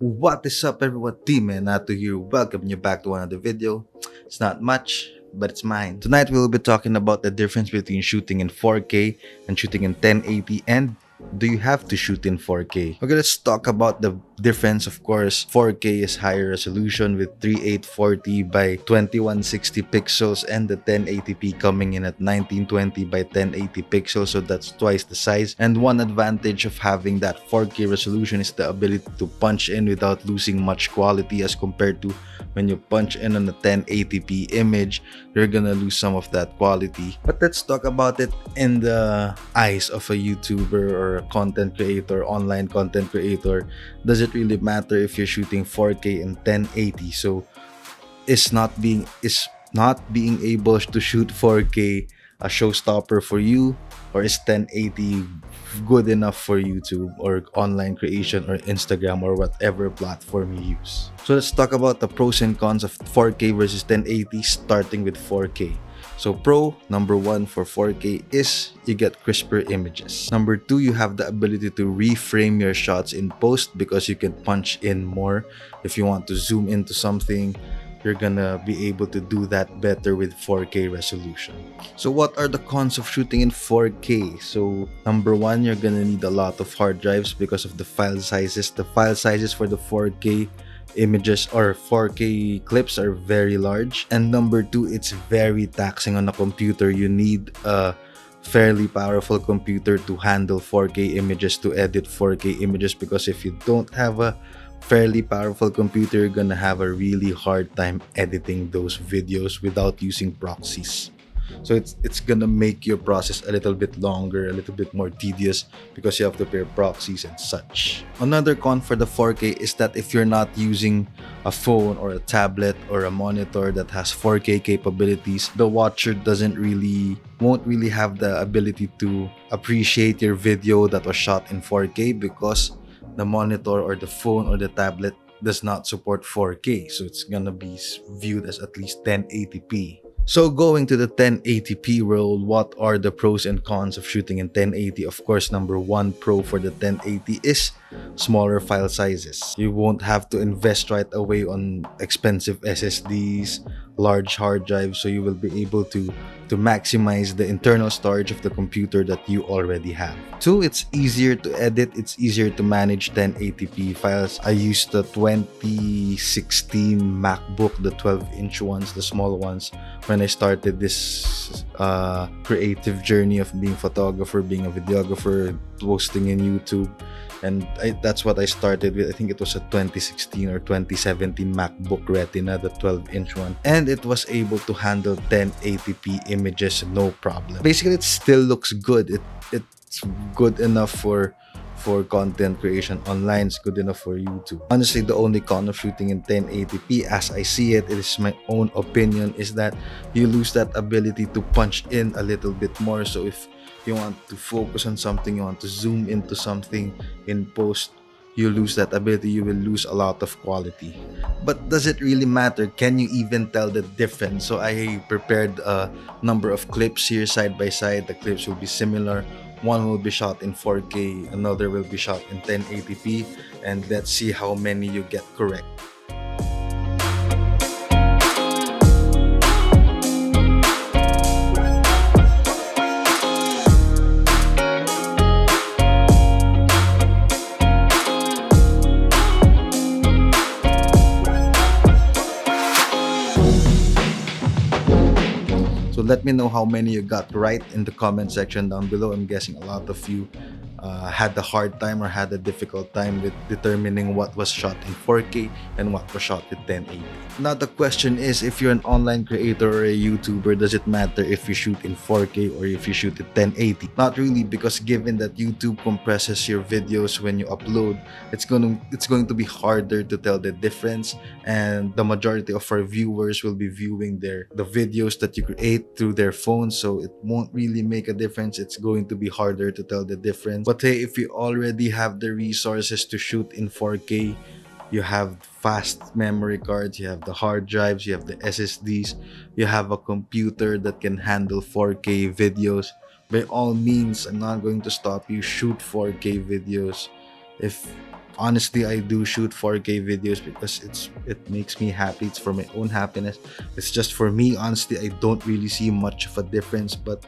What is up, everyone? Team and Nato here. Welcome you back to another video. It's not much, but it's mine. Tonight we'll be talking about the difference between shooting in 4K and shooting in 1080, and do you have to shoot in 4K? Okay, let's talk about the difference. Of course, 4K is higher resolution with 3840 by 2160 pixels, and the 1080p coming in at 1920 by 1080 pixels, so that's twice the size. And one advantage of having that 4K resolution is the ability to punch in without losing much quality, as compared to when you punch in on a 1080p image, you're gonna lose some of that quality. But let's talk about it in the eyes of a YouTuber or a content creator, online content creator. Does it really matter if you're shooting 4K and 1080? So is not being able to shoot 4K a showstopper for you, or is 1080 good enough for YouTube or online creation or Instagram or whatever platform you use? So let's talk about the pros and cons of 4K versus 1080, starting with 4K. So pro number one for 4K is you get crisper images. Number two, you have the ability to reframe your shots in post because you can punch in more. If you want to zoom into something, you're gonna be able to do that better with 4K resolution. So what are the cons of shooting in 4K? So number one, you're gonna need a lot of hard drives because of the file sizes. The file sizes for the 4K images or 4K clips are very large. And number two, it's very taxing on a computer. You need a fairly powerful computer to handle 4K images, to edit 4K images, because if you don't have a fairly powerful computer, you're gonna have a really hard time editing those videos without using proxies. So it's gonna make your process a little bit longer, a little bit more tedious, because you have to pair proxies and such. Another con for the 4K is that if you're not using a phone or a tablet or a monitor that has 4K capabilities, the watcher won't really have the ability to appreciate your video that was shot in 4K, because the monitor or the phone or the tablet does not support 4K. So it's gonna be viewed as at least 1080p. So going to the 1080p world, what are the pros and cons of shooting in 1080? Of course, number one pro for the 1080 is smaller file sizes. You won't have to invest right away on expensive SSDs, large hard drives, so you will be able to maximize the internal storage of the computer that you already have. Two, it's easier to edit, it's easier to manage 1080p files. I used the 2016 MacBook, the 12-inch ones, the small ones, when I started this creative journey of being a photographer, being a videographer, posting in YouTube. And that's what I started with. I think it was a 2016 or 2017 MacBook Retina, the 12-inch one. And it was able to handle 1080p images no problem. Basically, it still looks good. It's good enough for content creation online. It's good enough for YouTube. Honestly, the only con of shooting in 1080p, as I see it, it is my own opinion, is that you lose that ability to punch in a little bit more. So if you want to focus on something, you want to zoom into something in post, you lose that ability. You will lose a lot of quality. But does it really matter? Can you even tell the difference? So I prepared a number of clips here side by side. The clips will be similar. One will be shot in 4K, another will be shot in 1080p, and let's see how many you get correct. So let me know how many you got right in the comment section down below. I'm guessing a lot of you had a hard time or had a difficult time with determining what was shot in 4K and what was shot with 1080. Now the question is, if you're an online creator or a YouTuber, does it matter if you shoot in 4K or if you shoot at 1080? Not really, because given that YouTube compresses your videos when you upload, it's going to be harder to tell the difference, and the majority of our viewers will be viewing the videos that you create through their phones, so it won't really make a difference. It's going to be harder to tell the difference. But hey, if you already have the resources to shoot in 4K, you have fast memory cards, you have the hard drives, you have the SSDs, you have a computer that can handle 4K videos, by all means, I'm not going to stop you. Shoot 4K videos. If Honestly, I do shoot 4K videos because it makes me happy. It's for my own happiness. It's just for me. Honestly, I don't really see much of a difference, but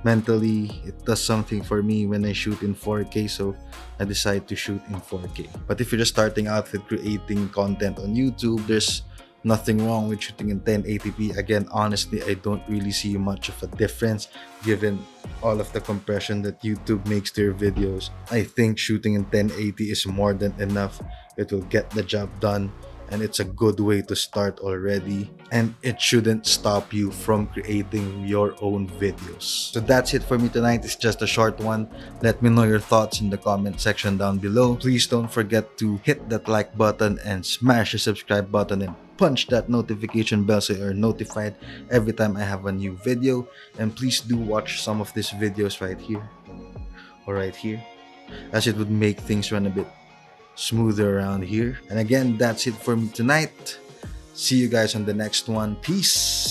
mentally it does something for me when I shoot in 4K, so I decide to shoot in 4K. But if you're just starting out with creating content on YouTube, there's nothing wrong with shooting in 1080p. Again, honestly, I don't really see much of a difference given all of the compression that YouTube makes to your videos. I think shooting in 1080 is more than enough. It will get the job done, and it's a good way to start already, and it shouldn't stop you from creating your own videos. So that's it for me tonight. It's just a short one. Let me know your thoughts in the comment section down below. Please don't forget to hit that like button and smash the subscribe button and punch that notification bell so you're notified every time I have a new video. And please do watch some of these videos right here or right here, as it would make things run a bit smoother around here. And again, that's it for me tonight. See you guys on the next one. Peace.